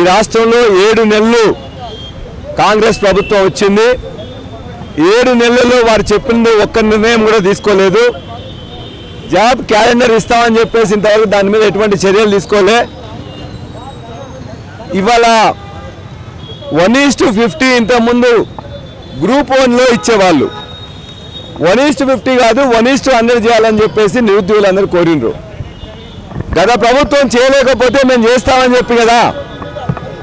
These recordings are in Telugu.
ఈ రాష్ట్రంలో 7 నెలలు కాంగ్రెస్ ప్రభుత్వం వచ్చింది. 7 నెలల్లో వారు చెప్పింది ఒక్క నిర్ణయం కూడా తీసుకోలేదు. జాబ్ క్యాలెండర్ ఇస్తామని చెప్పేసి ఇంతవరకు దాని మీద ఎటువంటి చర్యలు తీసుకోలే. ఇవాళ 1:50 ఇంతకుముందు గ్రూప్ 1లో ఇచ్చేవాళ్ళు 1:50 కాదు 1:100 చేయాలని చెప్పేసి నిరుద్యోగులందరూ కోరినరు. గత ప్రభుత్వం చేయలేకపోతే మేము చేస్తామని చెప్పి కదా,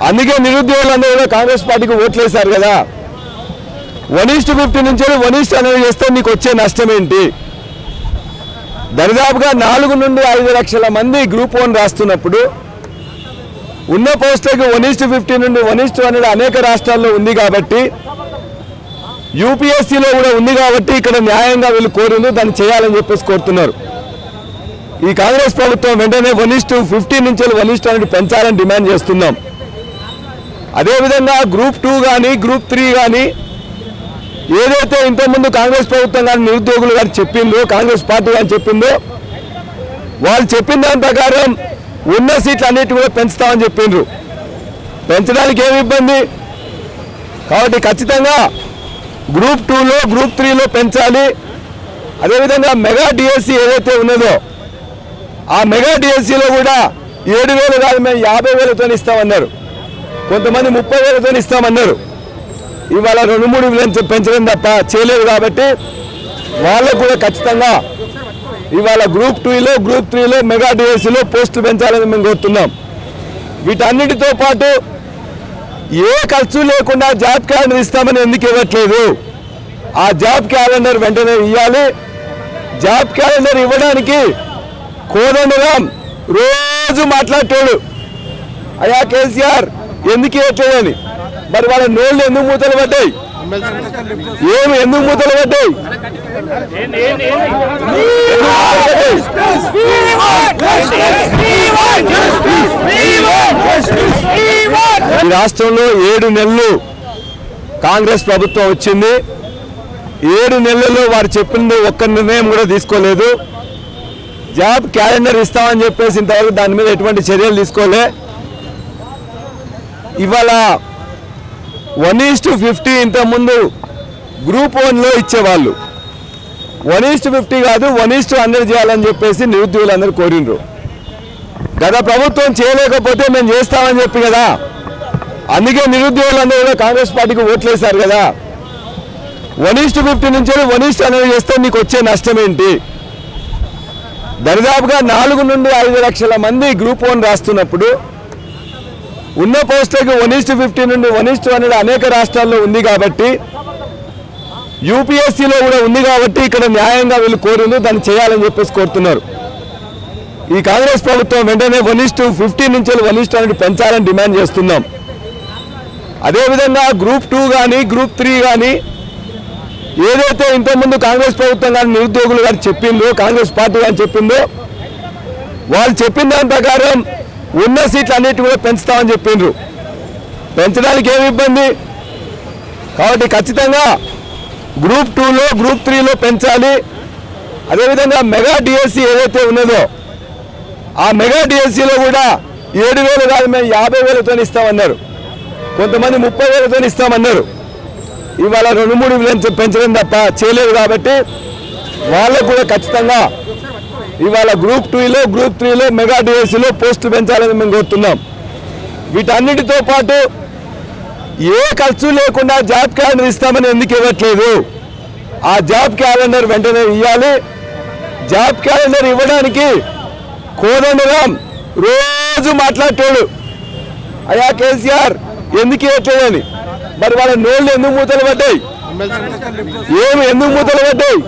అందుకే నిరుద్యోగులందరూ కూడా కాంగ్రెస్ పార్టీకి ఓట్లేశారు కదా. 1:50 నుంచి 1:100 చేస్తే నీకు వచ్చే నష్టం ఏంటి? దరిదాపుగా 4 నుండి 5 లక్షల మంది గ్రూప్ 1 రాస్తున్నప్పుడు ఉన్న పోస్టులకు 1:50 నుండి 1:100 అనేక రాష్ట్రాల్లో ఉంది కాబట్టి, యూపీఎస్సీలో కూడా ఉంది కాబట్టి ఇక్కడ న్యాయంగా వీళ్ళు కోరింది దాన్ని చేయాలని చెప్పేసి కోరుతున్నారు. ఈ కాంగ్రెస్ ప్రభుత్వం వెంటనే 1:50 నుంచి 1:100 పెంచాలని డిమాండ్ చేస్తున్నాం. అదేవిధంగా గ్రూప్ 2 కానీ గ్రూప్ 3 కానీ ఏదైతే ఇంతకుముందు కాంగ్రెస్ ప్రభుత్వం కానీ నిరుద్యోగులు గారు చెప్పిందో, కాంగ్రెస్ పార్టీ కానీ చెప్పిందో, వాళ్ళు చెప్పిన దాని ప్రకారం ఉన్న సీట్లు అన్నిటి కూడా పెంచుతామని చెప్పిండ్రు. పెంచడానికి ఏమి ఇబ్బంది? కాబట్టి ఖచ్చితంగా గ్రూప్ 2లో గ్రూప్ 3లో పెంచాలి. అదేవిధంగా మెగా డిఎస్సి ఏదైతే ఉన్నదో ఆ మెగా డిఎస్సిలో కూడా 7,000 కాదు మేము 50,000తో ఇస్తామన్నారు. కొంతమంది 30,000తో ఇస్తామన్నారు. ఇవాళ 2-3 వేలు పెంచడం తప్ప చేయలేదు. కాబట్టి వాళ్ళకు కూడా ఖచ్చితంగా ఇవాళ గ్రూప్ 2లో గ్రూప్ 3లో మెగా డిఎస్సిలో పోస్టులు పెంచాలని మేము కోరుతున్నాం. వీటన్నిటితో పాటు ఏ ఖర్చు లేకుండా జాబ్ క్యాలెండర్ ఇస్తామని ఎందుకు ఇవ్వట్లేదు? ఆ జాబ్ క్యాలెండర్ వెంటనే ఇవ్వాలి. జాబ్ క్యాలెండర్ ఇవ్వడానికి కోదండరాం రోజు మాట్లాడతాడు, అయ్యా కేసీఆర్ ఎందుకు ఇవ్వట్లేదని. మరి వాళ్ళ నోళ్ళు ఎందుకు మూతలు పడ్డాయి? ఏమి ఎందుకు మూతలు పడ్డాయి? ఈ రాష్ట్రంలో 7 నెలలు కాంగ్రెస్ ప్రభుత్వం వచ్చింది. 7 నెలల్లో వారు చెప్పింది ఒక్క నిర్ణయం కూడా తీసుకోలేదు. జాబ్ క్యాలెండర్ ఇస్తామని చెప్పేసి ఇంతవరకు దాని మీద ఎటువంటి చర్యలు తీసుకోలే. ఇవాళ 1:50 ఇంతకుముందు గ్రూప్ 1లో ఇచ్చేవాళ్ళు 1:50 కాదు 1:100 చేయాలని చెప్పేసి నిరుద్యోగులందరూ కోరినరు. గత ప్రభుత్వం చేయలేకపోతే మేము చేస్తామని చెప్పి కదా, అందుకే నిరుద్యోగులందరూ కూడా కాంగ్రెస్ పార్టీకి ఓట్లేశారు కదా. 1:50 నుంచి 1:100 చేస్తే నీకు వచ్చే నష్టం ఏంటి? దరిదాపుగా 4 నుండి 5 లక్షల మంది గ్రూప్ 1 రాస్తున్నప్పుడు ఉన్న పోస్టులకు 1:50 నుండి 1:100 అనేక రాష్ట్రాల్లో ఉంది కాబట్టి, యూపీఎస్సీలో కూడా ఉంది కాబట్టి ఇక్కడ న్యాయంగా వీళ్ళు కోరింది దాన్ని చేయాలని చెప్పేసి కోరుతున్నారు. ఈ కాంగ్రెస్ ప్రభుత్వం వెంటనే 1:50 నుంచి 1:100 పెంచాలని డిమాండ్ చేస్తున్నాం. అదేవిధంగా గ్రూప్ 2 కానీ గ్రూప్ 3 కానీ ఏదైతే ఇంతకుముందు కాంగ్రెస్ ప్రభుత్వం కానీ నిరుద్యోగులు గారు చెప్పిందో, కాంగ్రెస్ పార్టీ కానీ చెప్పిందో, వాళ్ళు చెప్పిన దాని ప్రకారం ఉన్న సీట్లు అన్నిటి కూడా పెంచుతామని చెప్పిండ్రు. పెంచడానికి ఏమి ఇబ్బంది? కాబట్టి ఖచ్చితంగా గ్రూప్ 2లో గ్రూప్ 3లో పెంచాలి. అదేవిధంగా మెగా డిఎస్సి ఏదైతే ఉన్నదో ఆ మెగా డిఎస్సిలో కూడా 7,000 కాదు మేము 50,000తో ఇస్తామన్నారు. కొంతమంది 30,000తో ఇస్తామన్నారు. ఇవాళ 2-3 వేలు పెంచడం తప్ప చేయలేదు. కాబట్టి వాళ్ళకు కూడా ఖచ్చితంగా ఇవాళ గ్రూప్ 2లో గ్రూప్ 3లో మెగా డిఎస్సిలో పోస్టులు పెంచాలని మేము కోరుతున్నాం. వీటన్నిటితో పాటు ఏ ఖర్చు లేకుండా జాబ్ క్యాలెండర్ ఇస్తామని ఎందుకు ఇవ్వట్లేదు? ఆ జాబ్ క్యాలెండర్ వెంటనే ఇవ్వాలి. జాబ్ క్యాలెండర్ ఇవ్వడానికి కోదండరాం రోజు మాట్లాడతాడు, అయ్యా కేసీఆర్ ఎందుకు ఇవ్వట్లేదని. మరి వాళ్ళ నోళ్ళు ఎందుకు మూతలు పడ్డాయి? ఏమి ఎందుకు మూతలు పడ్డాయి?